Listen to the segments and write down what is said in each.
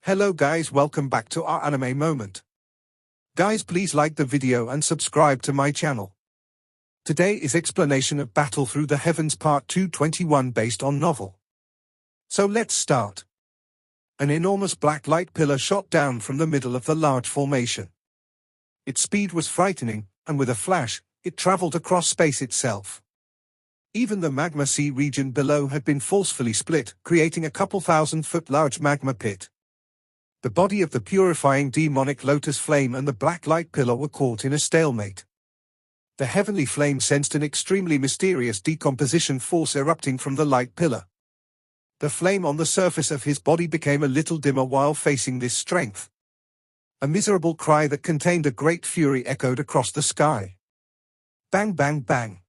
Hello guys, welcome back to our anime moment. Guys, please like the video and subscribe to my channel. Today is explanation of Battle Through the Heavens Part 221 based on novel. So let's start. An enormous black light pillar shot down from the middle of the large formation. Its speed was frightening, and with a flash, it traveled across space itself. Even the magma sea region below had been forcefully split, creating a couple thousand-foot large magma pit. The body of the purifying demonic lotus flame and the black light pillar were caught in a stalemate. The heavenly flame sensed an extremely mysterious decomposition force erupting from the light pillar. The flame on the surface of his body became a little dimmer while facing this strength. A miserable cry that contained a great fury echoed across the sky. Bang bang bang.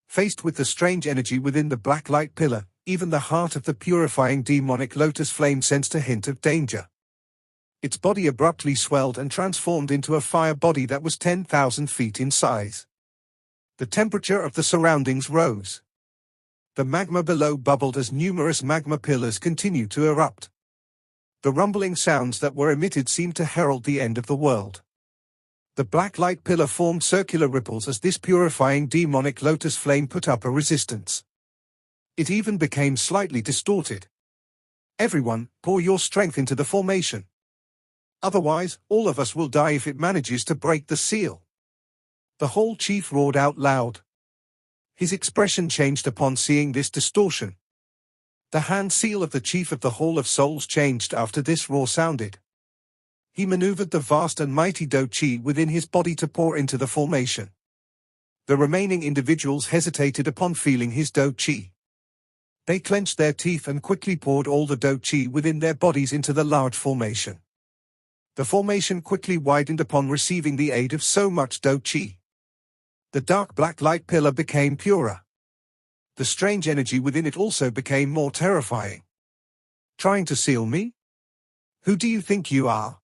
Faced with the strange energy within the black light pillar, even the heart of the purifying demonic lotus flame sensed a hint of danger. Its body abruptly swelled and transformed into a fire body that was 10,000 feet in size. The temperature of the surroundings rose. The magma below bubbled as numerous magma pillars continued to erupt. The rumbling sounds that were emitted seemed to herald the end of the world. The black light pillar formed circular ripples as this purifying demonic lotus flame put up a resistance. It even became slightly distorted. Everyone, pour your strength into the formation. Otherwise, all of us will die if it manages to break the seal. The whole chief roared out loud. His expression changed upon seeing this distortion. The hand seal of the chief of the Hall of Souls changed after this roar sounded. He maneuvered the vast and mighty Do Chi within his body to pour into the formation. The remaining individuals hesitated upon feeling his Do Chi. They clenched their teeth and quickly poured all the Do Chi within their bodies into the large formation. The formation quickly widened upon receiving the aid of so much Do Chi. The dark black light pillar became purer. The strange energy within it also became more terrifying. Trying to seal me? Who do you think you are?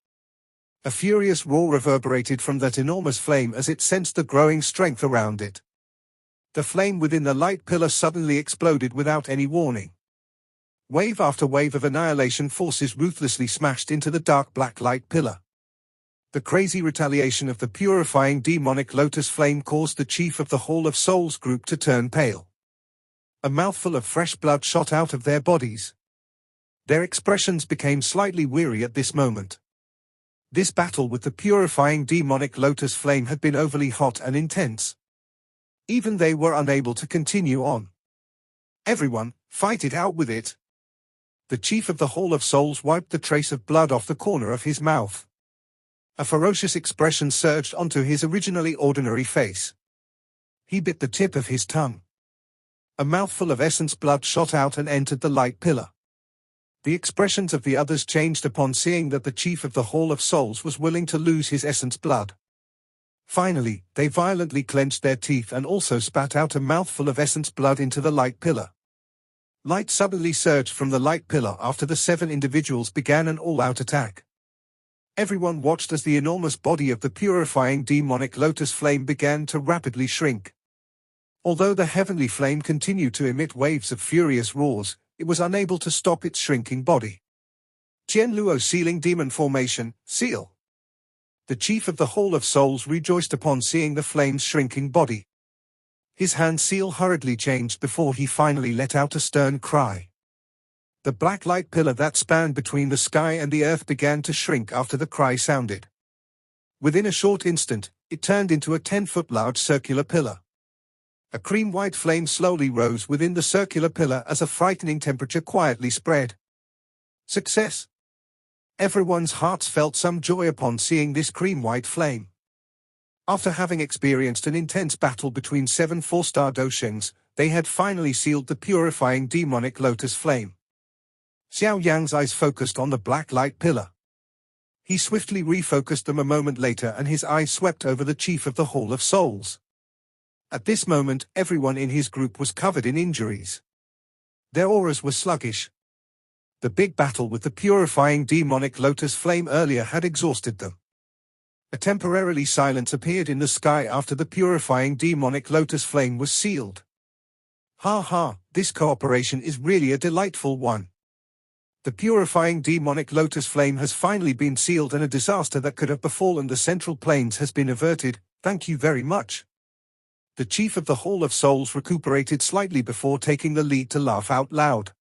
A furious roar reverberated from that enormous flame as it sensed the growing strength around it. The flame within the light pillar suddenly exploded without any warning. Wave after wave of annihilation forces ruthlessly smashed into the dark black light pillar. The crazy retaliation of the purifying demonic lotus flame caused the chief of the Hall of Souls group to turn pale. A mouthful of fresh blood shot out of their bodies. Their expressions became slightly weary at this moment. This battle with the purifying demonic lotus flame had been overly hot and intense. Even they were unable to continue on. Everyone, fight it out with it. The chief of the Hall of Souls wiped the trace of blood off the corner of his mouth. A ferocious expression surged onto his originally ordinary face. He bit the tip of his tongue. A mouthful of essence blood shot out and entered the light pillar. The expressions of the others changed upon seeing that the chief of the Hall of Souls was willing to lose his essence blood. Finally, they violently clenched their teeth and also spat out a mouthful of essence blood into the light pillar. Light suddenly surged from the light pillar after the 7 individuals began an all-out attack. Everyone watched as the enormous body of the purifying demonic lotus flame began to rapidly shrink. Although the heavenly flame continued to emit waves of furious roars, it was unable to stop its shrinking body. Tienlu sealing demon formation, seal. The chief of the Hall of Souls rejoiced upon seeing the flame's shrinking body. His hand seal hurriedly changed before he finally let out a stern cry. The black light pillar that spanned between the sky and the earth began to shrink after the cry sounded. Within a short instant, it turned into a 10-foot large circular pillar. A cream-white flame slowly rose within the circular pillar as a frightening temperature quietly spread. Success! Everyone's hearts felt some joy upon seeing this cream-white flame. After having experienced an intense battle between 7 4-star Doshengs, they had finally sealed the purifying demonic lotus flame. Xiao Yang's eyes focused on the black light pillar. He swiftly refocused them a moment later and his eyes swept over the chief of the Hall of Souls. At this moment, everyone in his group was covered in injuries. Their auras were sluggish. The big battle with the purifying demonic lotus flame earlier had exhausted them. A temporary silence appeared in the sky after the purifying demonic lotus flame was sealed. Ha ha, this cooperation is really a delightful one. The purifying demonic lotus flame has finally been sealed and a disaster that could have befallen the Central Plains has been averted, thank you very much. The chief of the Hall of Souls recuperated slightly before taking the lead to laugh out loud.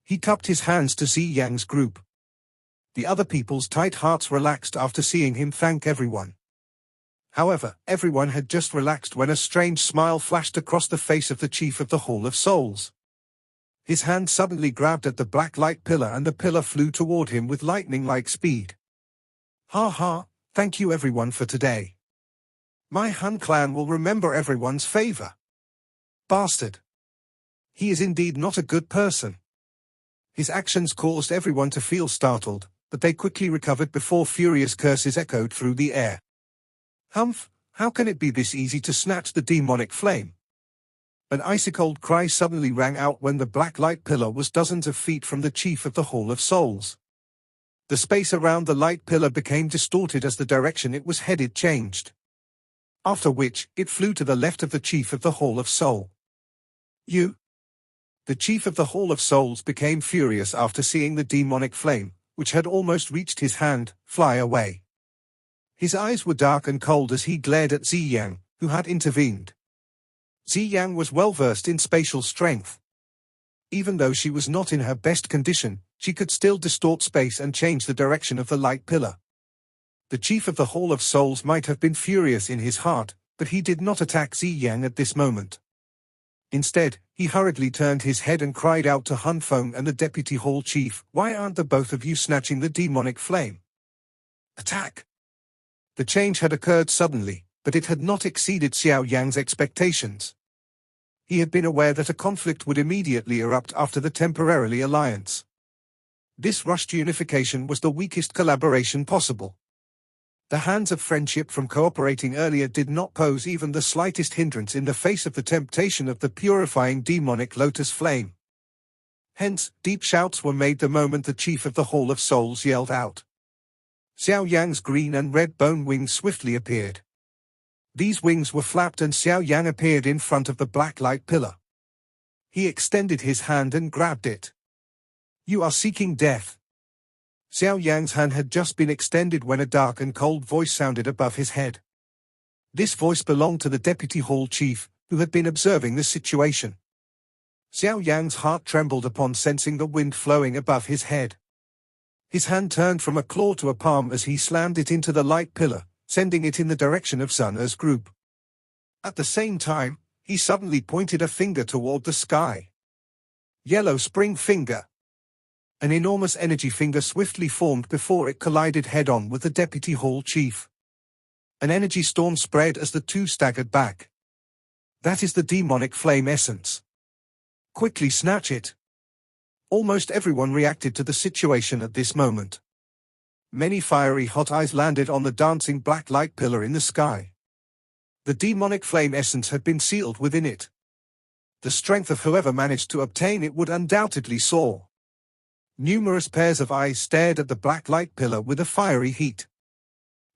He cupped his hands to Xiao Yang's group. The other people's tight hearts relaxed after seeing him thank everyone. However, everyone had just relaxed when a strange smile flashed across the face of the chief of the Hall of Souls. His hand suddenly grabbed at the black light pillar and the pillar flew toward him with lightning-like speed. Ha ha, thank you everyone for today. My Han clan will remember everyone's favor. Bastard. He is indeed not a good person. His actions caused everyone to feel startled, but they quickly recovered before furious curses echoed through the air. Humph, how can it be this easy to snatch the demonic flame? An icy-cold cry suddenly rang out when the black light pillar was dozens of feet from the chief of the Hall of Souls. The space around the light pillar became distorted as the direction it was headed changed. After which, it flew to the left of the chief of the Hall of Soul. You? The chief of the Hall of Souls became furious after seeing the demonic flame, which had almost reached his hand, fly away. His eyes were dark and cold as he glared at Xiao Yang, who had intervened. Xiao Yang was well versed in spatial strength. Even though she was not in her best condition, she could still distort space and change the direction of the light pillar. The chief of the Hall of Souls might have been furious in his heart, but he did not attack Xiao Yang at this moment. Instead, he hurriedly turned his head and cried out to Han Fong and the deputy hall chief, "Why aren't the both of you snatching the demonic flame? Attack!" The change had occurred suddenly, but it had not exceeded Xiao Yang's expectations. He had been aware that a conflict would immediately erupt after the temporary alliance. This rushed unification was the weakest collaboration possible. The hands of friendship from cooperating earlier did not pose even the slightest hindrance in the face of the temptation of the purifying demonic lotus flame. Hence, deep shouts were made the moment the chief of the Hall of Souls yelled out. Xiao Yang's green and red bone wings swiftly appeared. These wings were flapped and Xiao Yang appeared in front of the black light pillar. He extended his hand and grabbed it. "You are seeking death." Xiao Yang's hand had just been extended when a dark and cold voice sounded above his head. This voice belonged to the deputy hall chief, who had been observing the situation. Xiao Yang's heart trembled upon sensing the wind flowing above his head. His hand turned from a claw to a palm as he slammed it into the light pillar, sending it in the direction of Sun Er's group. At the same time, he suddenly pointed a finger toward the sky. Yellow spring finger. An enormous energy finger swiftly formed before it collided head-on with the deputy hall chief. An energy storm spread as the two staggered back. That is the demonic flame essence. Quickly snatch it. Almost everyone reacted to the situation at this moment. Many fiery hot eyes landed on the dancing black light pillar in the sky. The demonic flame essence had been sealed within it. The strength of whoever managed to obtain it would undoubtedly soar. Numerous pairs of eyes stared at the black light pillar with a fiery heat.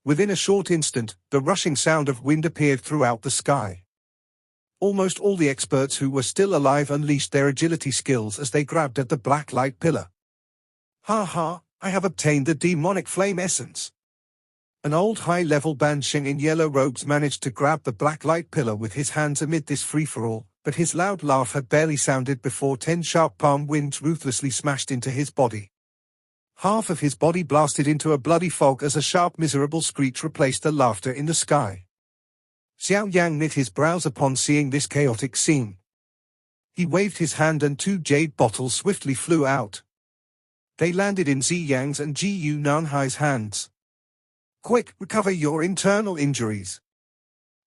Within a short instant, the rushing sound of wind appeared throughout the sky. Almost all the experts who were still alive unleashed their agility skills as they grabbed at the black light pillar. Ha ha! I have obtained the demonic flame essence. An old high-level bansheng in yellow robes managed to grab the black light pillar with his hands amid this free-for-all, but his loud laugh had barely sounded before 10 sharp palm winds ruthlessly smashed into his body. Half of his body blasted into a bloody fog as a sharp miserable screech replaced the laughter in the sky. Xiao Yang knit his brows upon seeing this chaotic scene. He waved his hand and 2 jade bottles swiftly flew out. They landed in Xiao Yang's and Jiyu Nanhai's hands. "Quick, recover your internal injuries!"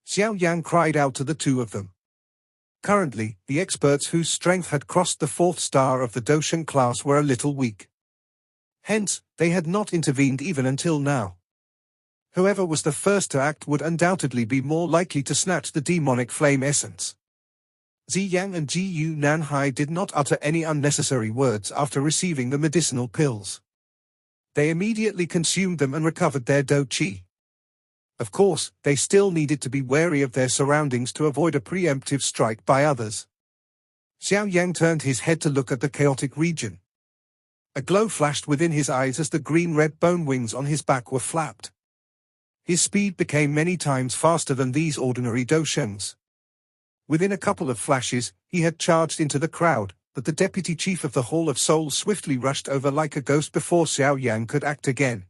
Xiao Yang cried out to the two of them. Currently, the experts whose strength had crossed the 4th star of the Doshan class were a little weak. Hence, they had not intervened even until now. Whoever was the first to act would undoubtedly be more likely to snatch the demonic flame essence. Xiao Yang and Jiyu Nanhai did not utter any unnecessary words after receiving the medicinal pills. They immediately consumed them and recovered their do qi. Of course, they still needed to be wary of their surroundings to avoid a preemptive strike by others. Xiao Yang turned his head to look at the chaotic region. A glow flashed within his eyes as the green-red bone wings on his back were flapped. His speed became many times faster than these ordinary Doshens. Within a couple of flashes, he had charged into the crowd, but the deputy chief of the Hall of Souls swiftly rushed over like a ghost before Xiao Yang could act again.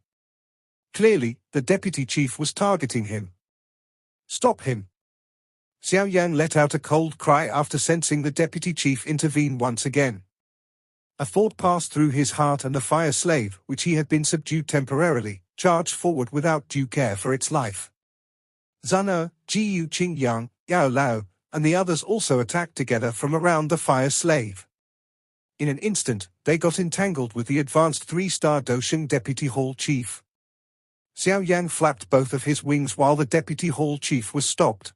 Clearly, the deputy chief was targeting him. "Stop him!" Xiao Yang let out a cold cry after sensing the deputy chief intervene once again. A thought passed through his heart, and the fire slave, which he had been subdued temporarily, charged forward without due care for its life. Zhano, Jiyu Qingyang, Yao Lao, and the others also attacked together from around the fire slave. In an instant, they got entangled with the advanced 3-star Dosheng deputy hall chief. Xiao Yang flapped both of his wings while the deputy hall chief was stopped.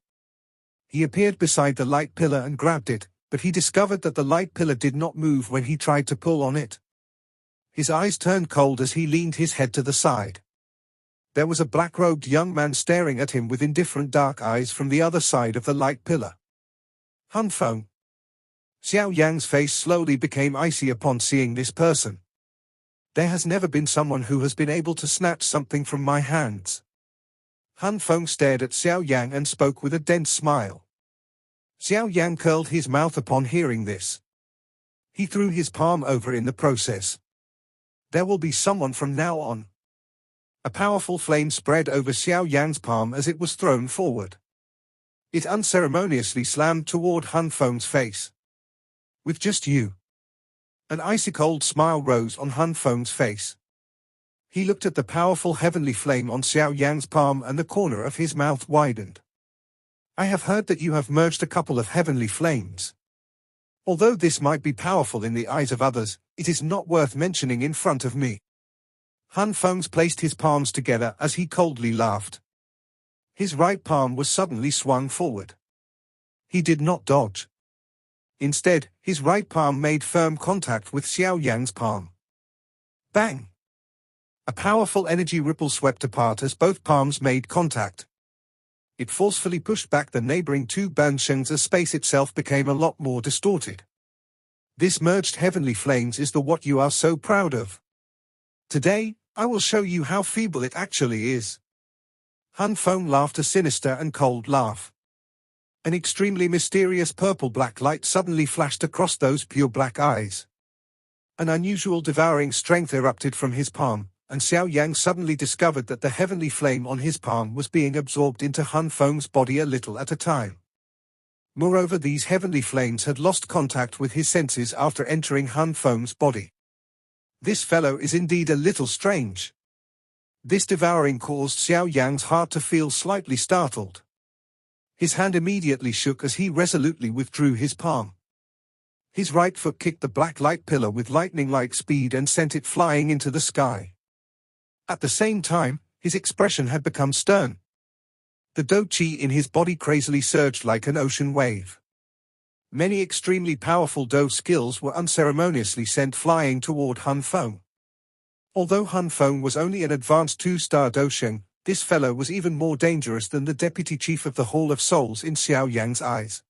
He appeared beside the light pillar and grabbed it, but he discovered that the light pillar did not move when he tried to pull on it. His eyes turned cold as he leaned his head to the side. There was a black-robed young man staring at him with indifferent dark eyes from the other side of the light pillar. Han Fong. Xiao Yang's face slowly became icy upon seeing this person. There has never been someone who has been able to snatch something from my hands. Han Fong stared at Xiao Yang and spoke with a dense smile. Xiao Yang curled his mouth upon hearing this. He threw his palm over in the process. There will be someone from now on. A powerful flame spread over Xiao Yan's palm as it was thrown forward. It unceremoniously slammed toward Han Feng's face. With just you. An icy-cold smile rose on Han Feng's face. He looked at the powerful heavenly flame on Xiao Yang's palm and the corner of his mouth widened. I have heard that you have merged a couple of heavenly flames. Although this might be powerful in the eyes of others, it is not worth mentioning in front of me. Han Feng placed his palms together as he coldly laughed. His right palm was suddenly swung forward. He did not dodge. Instead, his right palm made firm contact with Xiao Yang's palm. Bang! A powerful energy ripple swept apart as both palms made contact. It forcefully pushed back the neighboring two Banshengs as space itself became a lot more distorted. This merged heavenly flames is the what you are so proud of. Today, I will show you how feeble it actually is. Han Feng laughed a sinister and cold laugh. An extremely mysterious purple-black light suddenly flashed across those pure black eyes. An unusual devouring strength erupted from his palm, and Xiao Yang suddenly discovered that the heavenly flame on his palm was being absorbed into Han Feng's body a little at a time. Moreover, these heavenly flames had lost contact with his senses after entering Han Feng's body. This fellow is indeed a little strange. This devouring caused Xiao Yang's heart to feel slightly startled. His hand immediately shook as he resolutely withdrew his palm. His right foot kicked the black light pillar with lightning-like speed and sent it flying into the sky. At the same time, his expression had become stern. The Do Chi in his body crazily surged like an ocean wave. Many extremely powerful Do skills were unceremoniously sent flying toward Han Feng. Although Han Feng was only an advanced 2-star Dosheng, this fellow was even more dangerous than the deputy chief of the Hall of Souls in Xiao Yang's eyes.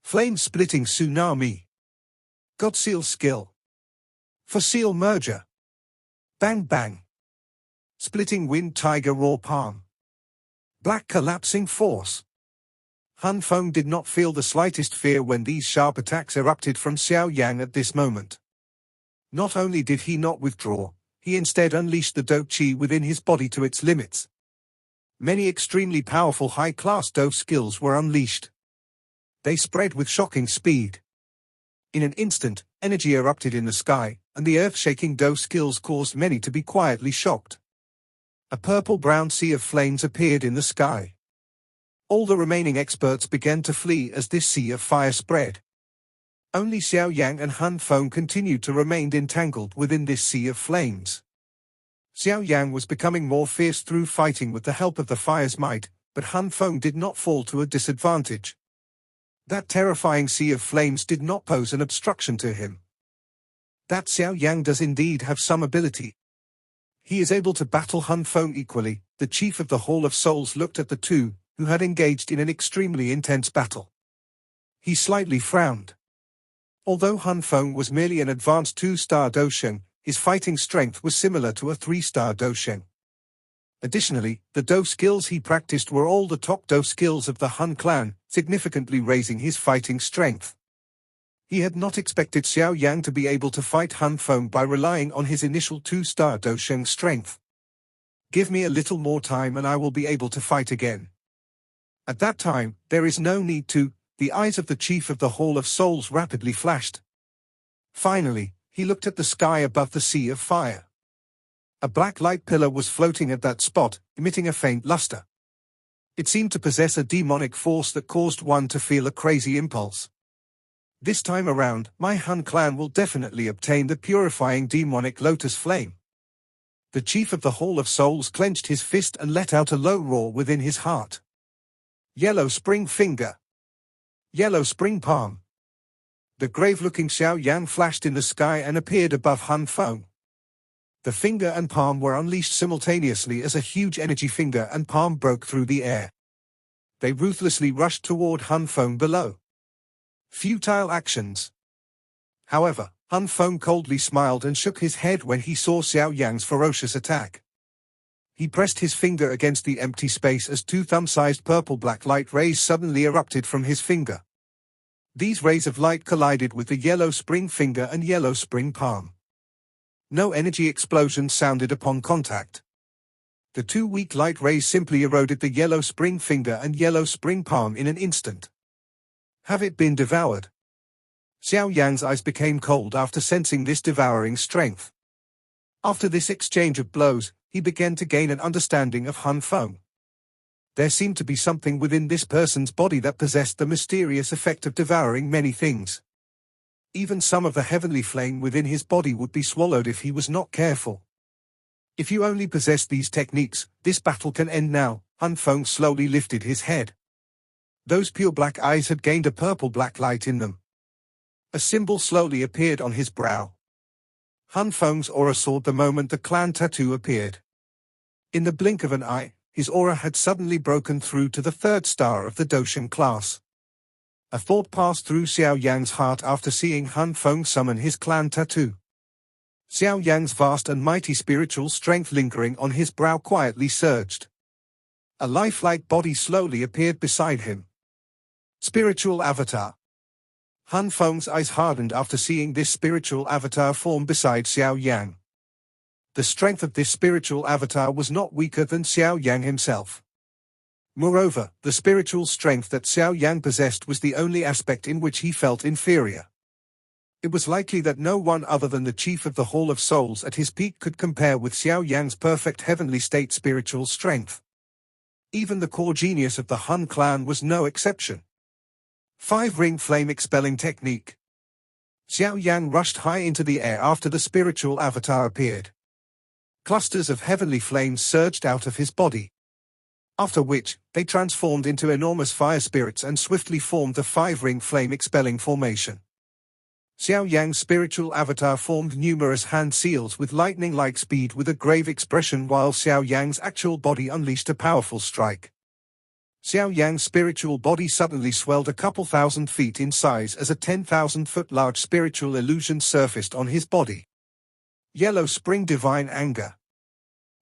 Flame-splitting tsunami. God Seal skill. For Seal merger. Bang bang. Splitting wind tiger raw palm. Black collapsing force. Han Feng did not feel the slightest fear when these sharp attacks erupted from Xiao Yang at this moment. Not only did he not withdraw, he instead unleashed the Do Chi within his body to its limits. Many extremely powerful high-class Do skills were unleashed. They spread with shocking speed. In an instant, energy erupted in the sky, and the earth-shaking Do skills caused many to be quietly shocked. A purple-brown sea of flames appeared in the sky. All the remaining experts began to flee as this sea of fire spread. Only Xiao Yang and Han Feng continued to remain entangled within this sea of flames. Xiao Yang was becoming more fierce through fighting with the help of the fire's might, but Han Feng did not fall to a disadvantage. That terrifying sea of flames did not pose an obstruction to him. That Xiao Yang does indeed have some ability. He is able to battle Han Feng equally. The chief of the Hall of Souls looked at the two, who had engaged in an extremely intense battle. He slightly frowned. Although Han Feng was merely an advanced 2-star Dosheng, his fighting strength was similar to a 3-star Dosheng. Additionally, the Do skills he practiced were all the top Do skills of the Han clan, significantly raising his fighting strength. He had not expected Xiao Yang to be able to fight Han Fong by relying on his initial 2-star Dosheng strength. Give me a little more time and I will be able to fight again. At that time, there is no need to. The eyes of the Chief of the Hall of Souls rapidly flashed. Finally, he looked at the sky above the sea of fire. A black light pillar was floating at that spot, emitting a faint luster. It seemed to possess a demonic force that caused one to feel a crazy impulse. This time around, my Han clan will definitely obtain the purifying demonic lotus flame. The Chief of the Hall of Souls clenched his fist and let out a low roar within his heart. Yellow spring finger. Yellow spring palm. The grave-looking Xiao Yan flashed in the sky and appeared above Han Fong. The finger and palm were unleashed simultaneously as a huge energy finger and palm broke through the air. They ruthlessly rushed toward Han Fong below. Futile actions. However, Han Fong coldly smiled and shook his head when he saw Xiao Yang's ferocious attack. He pressed his finger against the empty space as 2 thumb-sized purple-black light rays suddenly erupted from his finger. These rays of light collided with the yellow spring finger and yellow spring palm. No energy explosion sounded upon contact. The 2 weak light rays simply eroded the yellow spring finger and yellow spring palm in an instant. Have it been devoured? Xiao Yang's eyes became cold after sensing this devouring strength. After this exchange of blows, he began to gain an understanding of Han Fong. There seemed to be something within this person's body that possessed the mysterious effect of devouring many things. Even some of the heavenly flame within his body would be swallowed if he was not careful. If you only possess these techniques, this battle can end now. Han Fong slowly lifted his head. Those pure black eyes had gained a purple-black light in them. A symbol slowly appeared on his brow. Han Fong's aura soared the moment the clan tattoo appeared. In the blink of an eye, his aura had suddenly broken through to the 3rd star of the Dosheng class. A thought passed through Xiao Yang's heart after seeing Han Fong summon his clan tattoo. Xiao Yang's vast and mighty spiritual strength lingering on his brow quietly surged. A lifelike body slowly appeared beside him. Spiritual avatar. Han Fong's eyes hardened after seeing this spiritual avatar form beside Xiao Yang. The strength of this spiritual avatar was not weaker than Xiao Yang himself. Moreover, the spiritual strength that Xiao Yang possessed was the only aspect in which he felt inferior. It was likely that no one other than the Chief of the Hall of Souls at his peak could compare with Xiao Yang's perfect heavenly state spiritual strength. Even the core genius of the Han clan was no exception. 5-ring flame expelling technique. Xiao Yang rushed high into the air after the spiritual avatar appeared. Clusters of heavenly flames surged out of his body. After which, they transformed into enormous fire spirits and swiftly formed the 5-ring flame expelling formation. Xiao Yang's spiritual avatar formed numerous hand seals with lightning-like speed with a grave expression while Xiao Yang's actual body unleashed a powerful strike. Xiao Yang's spiritual body suddenly swelled a couple thousand feet in size as a 10,000-foot large spiritual illusion surfaced on his body. Yellow Spring Divine Anger.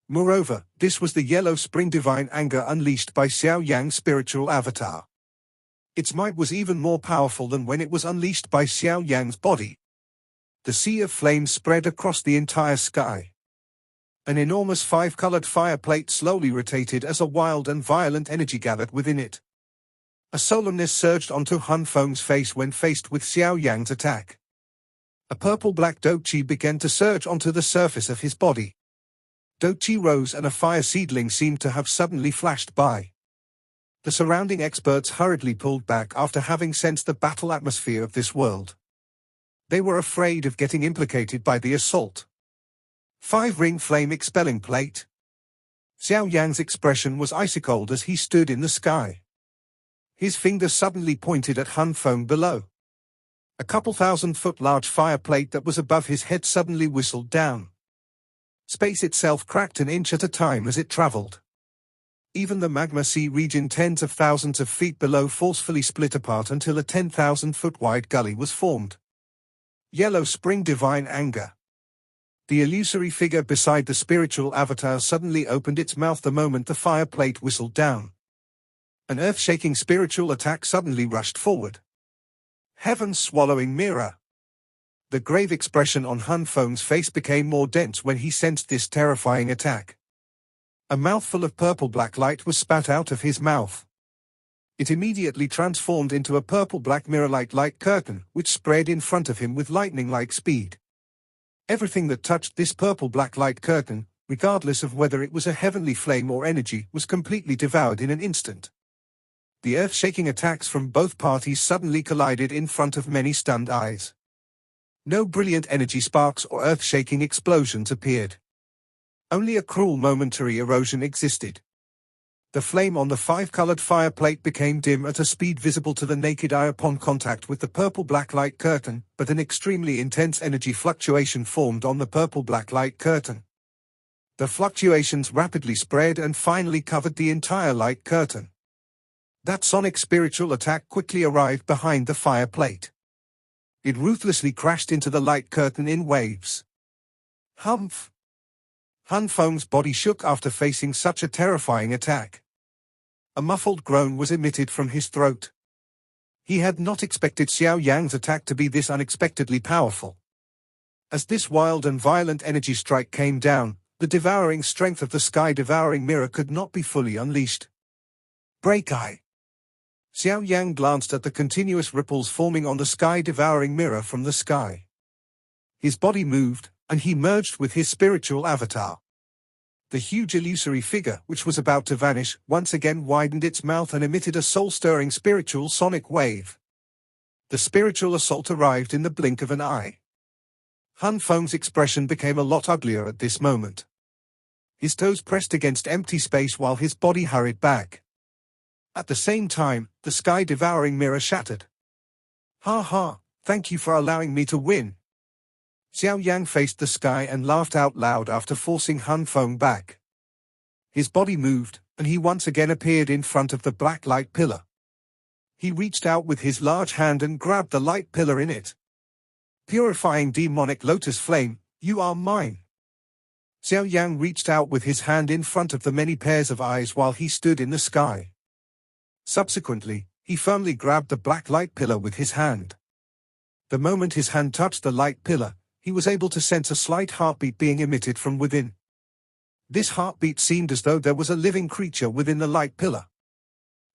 Moreover, this was the Yellow Spring Divine Anger unleashed by Xiao Yang's spiritual avatar. Its might was even more powerful than when it was unleashed by Xiao Yang's body. The sea of flames spread across the entire sky. An enormous 5-colored fire plate slowly rotated as a wild and violent energy gathered within it. A solemnness surged onto Han Fong's face when faced with Xiao Yang's attack. A purple-black Do-chi began to surge onto the surface of his body. Do-chi rose and a fire seedling seemed to have suddenly flashed by. The surrounding experts hurriedly pulled back after having sensed the battle atmosphere of this world. They were afraid of getting implicated by the assault. 5-ring flame expelling plate. Xiao Yang's expression was icy cold as he stood in the sky. His finger suddenly pointed at Han Fong below. A couple thousand-foot large fire plate that was above his head suddenly whistled down. Space itself cracked an inch at a time as it traveled. Even the magma sea region tens of thousands of feet below forcefully split apart until a 10,000-foot wide gully was formed. Yellow Spring Divine Anger. The illusory figure beside the spiritual avatar suddenly opened its mouth the moment the fire plate whistled down. An earth-shaking spiritual attack suddenly rushed forward. Heaven's swallowing mirror. The grave expression on Han Fong's face became more dense when he sensed this terrifying attack. A mouthful of purple-black light was spat out of his mouth. It immediately transformed into a purple-black mirror-like light curtain, which spread in front of him with lightning-like speed. Everything that touched this purple-black light curtain, regardless of whether it was a heavenly flame or energy, was completely devoured in an instant. The earth-shaking attacks from both parties suddenly collided in front of many stunned eyes. No brilliant energy sparks or earth-shaking explosions appeared. Only a cruel momentary erosion existed. The flame on the five-colored fire plate became dim at a speed visible to the naked eye upon contact with the purple-black light curtain, but an extremely intense energy fluctuation formed on the purple-black light curtain. The fluctuations rapidly spread and finally covered the entire light curtain. That sonic spiritual attack quickly arrived behind the fire plate. It ruthlessly crashed into the light curtain in waves. Humph! Han Fong's body shook after facing such a terrifying attack. A muffled groan was emitted from his throat. He had not expected Xiao Yang's attack to be this unexpectedly powerful. As this wild and violent energy strike came down, the devouring strength of the sky-devouring mirror could not be fully unleashed. Break eye! Xiao Yang glanced at the continuous ripples forming on the sky-devouring mirror from the sky. His body moved, and he merged with his spiritual avatar. The huge illusory figure, which was about to vanish, once again widened its mouth and emitted a soul-stirring spiritual sonic wave. The spiritual assault arrived in the blink of an eye. Han Fong's expression became a lot uglier at this moment. His toes pressed against empty space while his body hurried back. At the same time, the sky-devouring mirror shattered. Ha ha, thank you for allowing me to win. Xiao Yang faced the sky and laughed out loud after forcing Han Fong back. His body moved, and he once again appeared in front of the black light pillar. He reached out with his large hand and grabbed the light pillar in it. Purifying demonic lotus flame, you are mine. Xiao Yang reached out with his hand in front of the many pairs of eyes while he stood in the sky. Subsequently, he firmly grabbed the black light pillar with his hand. The moment his hand touched the light pillar, he was able to sense a slight heartbeat being emitted from within. This heartbeat seemed as though there was a living creature within the light pillar.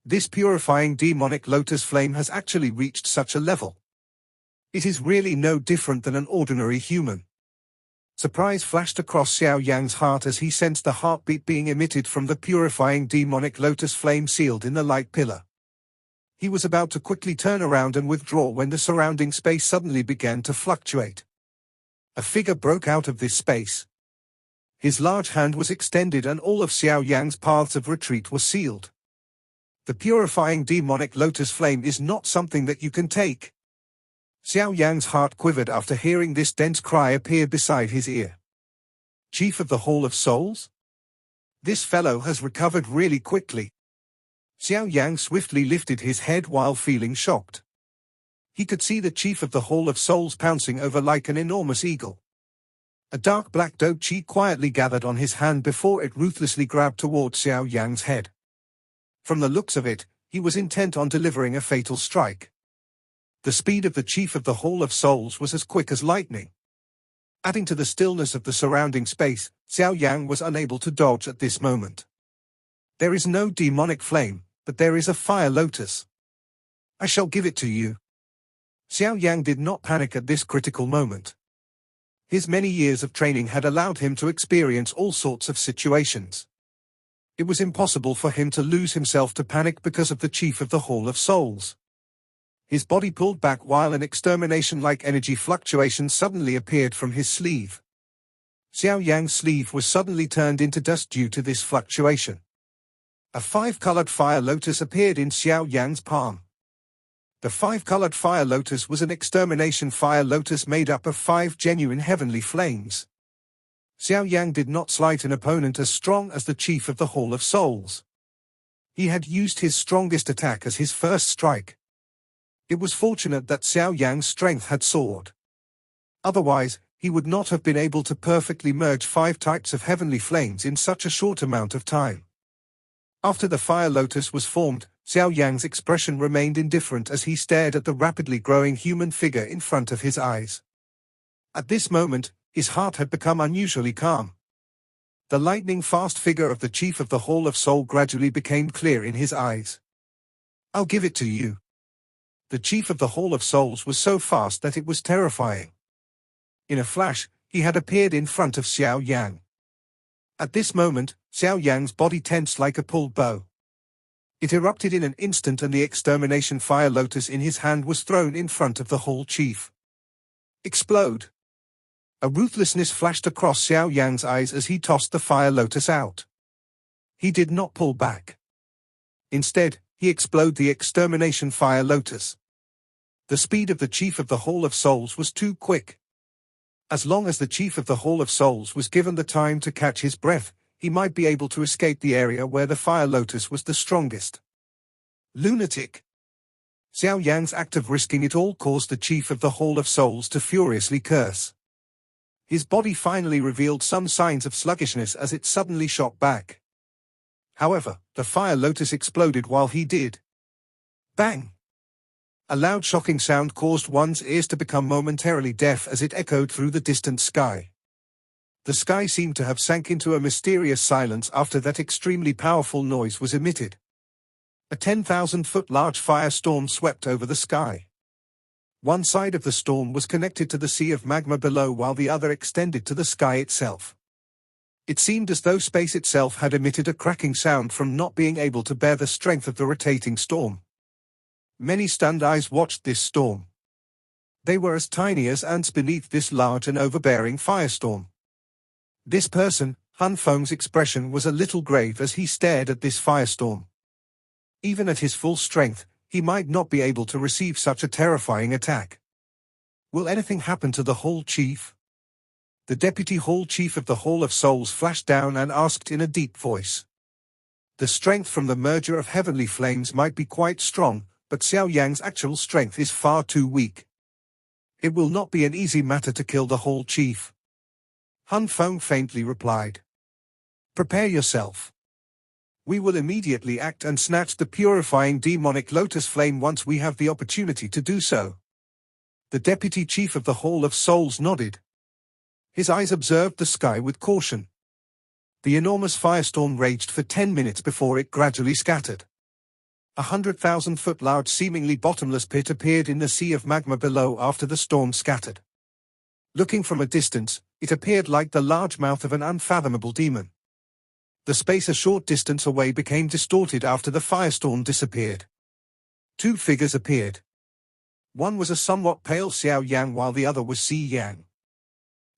This purifying demonic lotus flame has actually reached such a level. It is really no different than an ordinary human. Surprise flashed across Xiao Yang's heart as he sensed the heartbeat being emitted from the purifying demonic lotus flame sealed in the light pillar. He was about to quickly turn around and withdraw when the surrounding space suddenly began to fluctuate. A figure broke out of this space. His large hand was extended and all of Xiao Yang's paths of retreat were sealed. The purifying demonic lotus flame is not something that you can take. Xiao Yang's heart quivered after hearing this dense cry appear beside his ear. Chief of the Hall of Souls? This fellow has recovered really quickly. Xiao Yang swiftly lifted his head while feeling shocked. He could see the Chief of the Hall of Souls pouncing over like an enormous eagle. A dark black doe chi quietly gathered on his hand before it ruthlessly grabbed towards Xiao Yang's head. From the looks of it, he was intent on delivering a fatal strike. The speed of the Chief of the Hall of Souls was as quick as lightning. Adding to the stillness of the surrounding space, Xiao Yang was unable to dodge at this moment. There is no demonic flame, but there is a fire lotus. I shall give it to you. Xiao Yang did not panic at this critical moment. His many years of training had allowed him to experience all sorts of situations. It was impossible for him to lose himself to panic because of the Chief of the Hall of Souls. His body pulled back while an extermination-like energy fluctuation suddenly appeared from his sleeve. Xiao Yang's sleeve was suddenly turned into dust due to this fluctuation. A five-colored fire lotus appeared in Xiao Yang's palm. The five-colored fire lotus was an extermination fire lotus made up of 5 genuine heavenly flames. Xiao Yang did not slight an opponent as strong as the Chief of the Hall of Souls. He had used his strongest attack as his first strike. It was fortunate that Xiao Yang's strength had soared. Otherwise, he would not have been able to perfectly merge 5 types of heavenly flames in such a short amount of time. After the fire lotus was formed, Xiao Yang's expression remained indifferent as he stared at the rapidly growing human figure in front of his eyes. At this moment, his heart had become unusually calm. The lightning-fast figure of the chief of the Hall of Soul gradually became clear in his eyes. "I'll give it to you." The chief of the Hall of Souls was so fast that it was terrifying. In a flash, he had appeared in front of Xiao Yang. At this moment, Xiao Yang's body tensed like a pulled bow. It erupted in an instant and the extermination fire lotus in his hand was thrown in front of the Hall Chief. Explode! A ruthlessness flashed across Xiao Yang's eyes as he tossed the fire lotus out. He did not pull back. Instead, he exploded the extermination fire lotus. The speed of the Chief of the Hall of Souls was too quick. As long as the Chief of the Hall of Souls was given the time to catch his breath, he might be able to escape the area where the fire lotus was the strongest. Lunatic! Xiao Yang's act of risking it all caused the Chief of the Hall of Souls to furiously curse. His body finally revealed some signs of sluggishness as it suddenly shot back. However, the fire lotus exploded while he did. Bang! A loud shocking sound caused one's ears to become momentarily deaf as it echoed through the distant sky. The sky seemed to have sank into a mysterious silence after that extremely powerful noise was emitted. A 10,000-foot large firestorm swept over the sky. One side of the storm was connected to the sea of magma below while the other extended to the sky itself. It seemed as though space itself had emitted a cracking sound from not being able to bear the strength of the rotating storm. Many stunned eyes watched this storm. They were as tiny as ants beneath this large and overbearing firestorm. This person, Han Fong's expression was a little grave as he stared at this firestorm. Even at his full strength, he might not be able to receive such a terrifying attack. Will anything happen to the Hall Chief? The Deputy Hall Chief of the Hall of Souls flashed down and asked in a deep voice. The strength from the merger of heavenly flames might be quite strong, but Xiao Yang's actual strength is far too weak. It will not be an easy matter to kill the Hall Chief. Han Fong faintly replied. Prepare yourself. We will immediately act and snatch the purifying demonic lotus flame once we have the opportunity to do so. The Deputy Chief of the Hall of Souls nodded. His eyes observed the sky with caution. The enormous firestorm raged for 10 minutes before it gradually scattered. 100,000-foot large seemingly bottomless pit appeared in the sea of magma below after the storm scattered. Looking from a distance, it appeared like the large mouth of an unfathomable demon. The space a short distance away became distorted after the firestorm disappeared. 2 figures appeared. One was a somewhat pale Xiao Yang while the other was Xi Yang.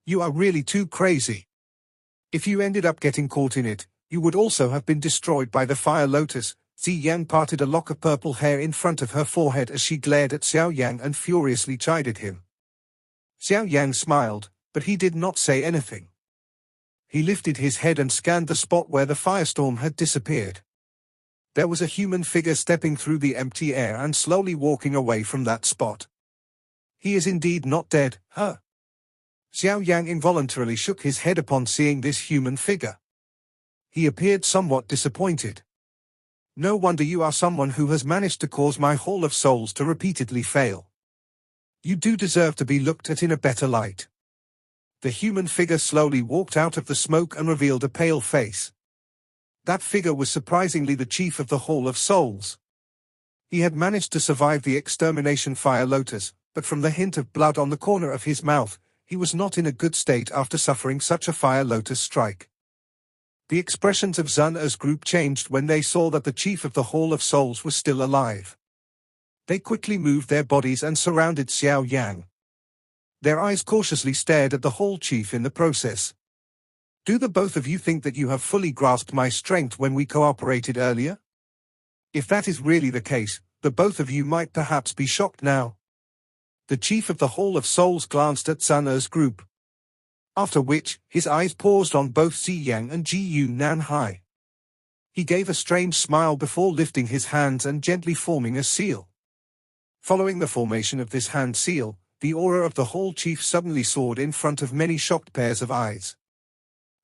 You are really too crazy. If you ended up getting caught in it, you would also have been destroyed by the fire lotus. Xi Yang parted a lock of purple hair in front of her forehead as she glared at Xiao Yang and furiously chided him. Xiao Yang smiled, but he did not say anything. He lifted his head and scanned the spot where the firestorm had disappeared. There was a human figure stepping through the empty air and slowly walking away from that spot. He is indeed not dead, huh? Xiao Yang involuntarily shook his head upon seeing this human figure. He appeared somewhat disappointed. No wonder you are someone who has managed to cause my Hall of Souls to repeatedly fail. You do deserve to be looked at in a better light. The human figure slowly walked out of the smoke and revealed a pale face. That figure was surprisingly the Chief of the Hall of Souls. He had managed to survive the extermination fire lotus, but from the hint of blood on the corner of his mouth, he was not in a good state after suffering such a fire lotus strike. The expressions of Sun Er's group changed when they saw that the Chief of the Hall of Souls was still alive. They quickly moved their bodies and surrounded Xiao Yang. Their eyes cautiously stared at the Hall Chief in the process. Do the both of you think that you have fully grasped my strength when we cooperated earlier? If that is really the case, the both of you might perhaps be shocked now. The Chief of the Hall of Souls glanced at Sun Er's group. After which, his eyes paused on both Xi Yang and Ji Yun Nanhai. He gave a strange smile before lifting his hands and gently forming a seal. Following the formation of this hand seal, the aura of the Hall Chief suddenly soared in front of many shocked pairs of eyes.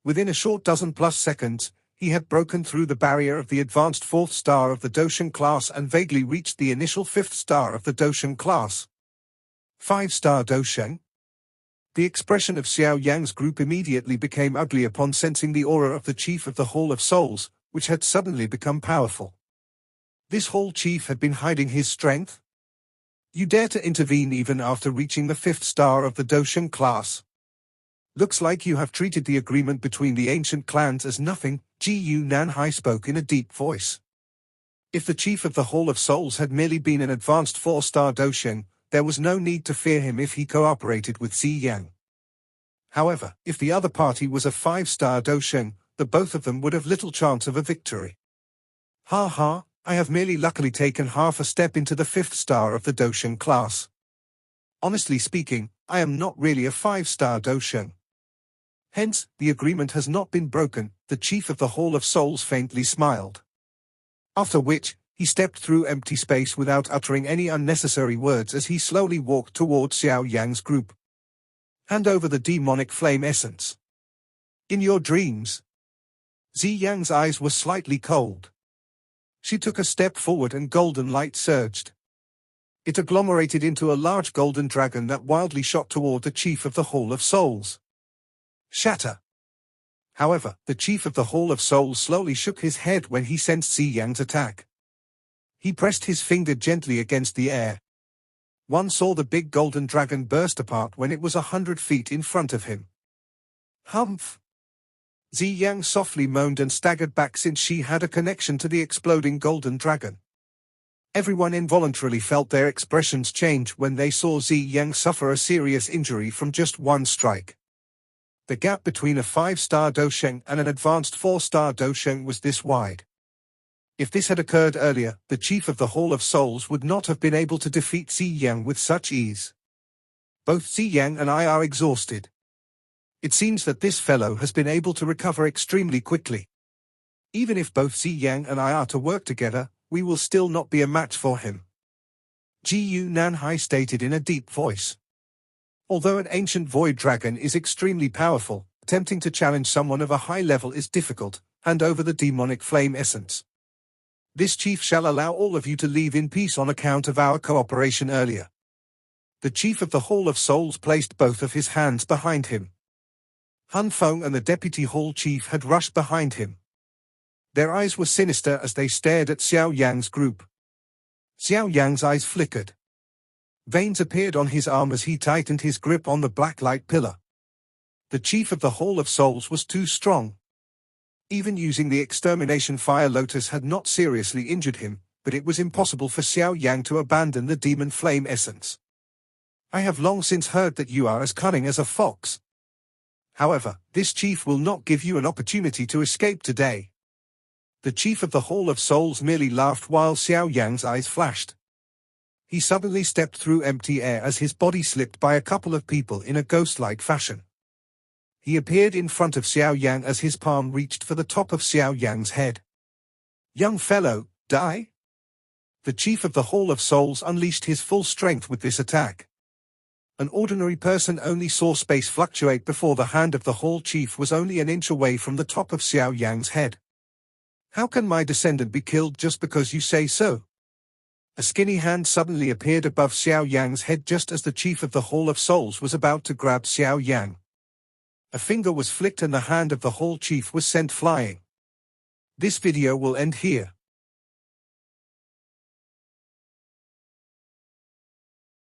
Within a short dozen-plus seconds, he had broken through the barrier of the advanced 4th star of the Doshan class and vaguely reached the initial 5th star of the Doshan class. 5-star Doshan? The expression of Xiao Yang's group immediately became ugly upon sensing the aura of the Chief of the Hall of Souls, which had suddenly become powerful. This Hall Chief had been hiding his strength? You dare to intervene even after reaching the 5th star of the Doshan class? Looks like you have treated the agreement between the ancient clans as nothing, Gu Nanhai spoke in a deep voice. If the Chief of the Hall of Souls had merely been an advanced 4-star Doshan, there was no need to fear him if he cooperated with Xiao Yang. However, if the other party was a 5-star Doshan, the both of them would have little chance of a victory. Ha ha, I have merely luckily taken half a step into the 5th star of the Doshan class. Honestly speaking, I am not really a 5-star Doshan. Hence, the agreement has not been broken, the Chief of the Hall of Souls faintly smiled. After which, he stepped through empty space without uttering any unnecessary words as he slowly walked towards Xiao Yang's group. Hand over the demonic flame essence. In your dreams. Xiao Yang's eyes were slightly cold. She took a step forward and golden light surged. It agglomerated into a large golden dragon that wildly shot toward the Chief of the Hall of Souls. Shatter. However, the Chief of the Hall of Souls slowly shook his head when he sensed Xiao Yang's attack. He pressed his finger gently against the air. One saw the big golden dragon burst apart when it was 100 feet in front of him. Humph! Xiao Yang softly moaned and staggered back since she had a connection to the exploding golden dragon. Everyone involuntarily felt their expressions change when they saw Xiao Yang suffer a serious injury from just one strike. The gap between a 5-star Doshan and an advanced 4-star Doshan was this wide. If this had occurred earlier, the Chief of the Hall of Souls would not have been able to defeat Xiao Yang with such ease. Both Xiao Yang and I are exhausted. It seems that this fellow has been able to recover extremely quickly. Even if both Xiao Yang and I are to work together, we will still not be a match for him. Gu Nanhai stated in a deep voice. Although an ancient void dragon is extremely powerful, attempting to challenge someone of a high level is difficult. Hand over the demonic flame essence. This chief shall allow all of you to leave in peace on account of our cooperation earlier. The Chief of the Hall of Souls placed both of his hands behind him. Han Fong and the Deputy Hall Chief had rushed behind him. Their eyes were sinister as they stared at Xiao Yang's group. Xiao Yang's eyes flickered. Veins appeared on his arm as he tightened his grip on the black light pillar. The Chief of the Hall of Souls was too strong. Even using the extermination fire lotus had not seriously injured him, but it was impossible for Xiao Yang to abandon the demon flame essence. I have long since heard that you are as cunning as a fox. However, this chief will not give you an opportunity to escape today. The Chief of the Hall of Souls merely laughed while Xiao Yang's eyes flashed. He suddenly stepped through empty air as his body slipped by a couple of people in a ghost-like fashion. He appeared in front of Xiao Yang as his palm reached for the top of Xiao Yang's head. Young fellow, die? The Chief of the Hall of Souls unleashed his full strength with this attack. An ordinary person only saw space fluctuate before the hand of the Hall Chief was only an inch away from the top of Xiao Yang's head. How can my descendant be killed just because you say so? A skinny hand suddenly appeared above Xiao Yang's head just as the Chief of the Hall of Souls was about to grab Xiao Yang. A finger was flicked and the hand of the Hall Chief was sent flying. This video will end here.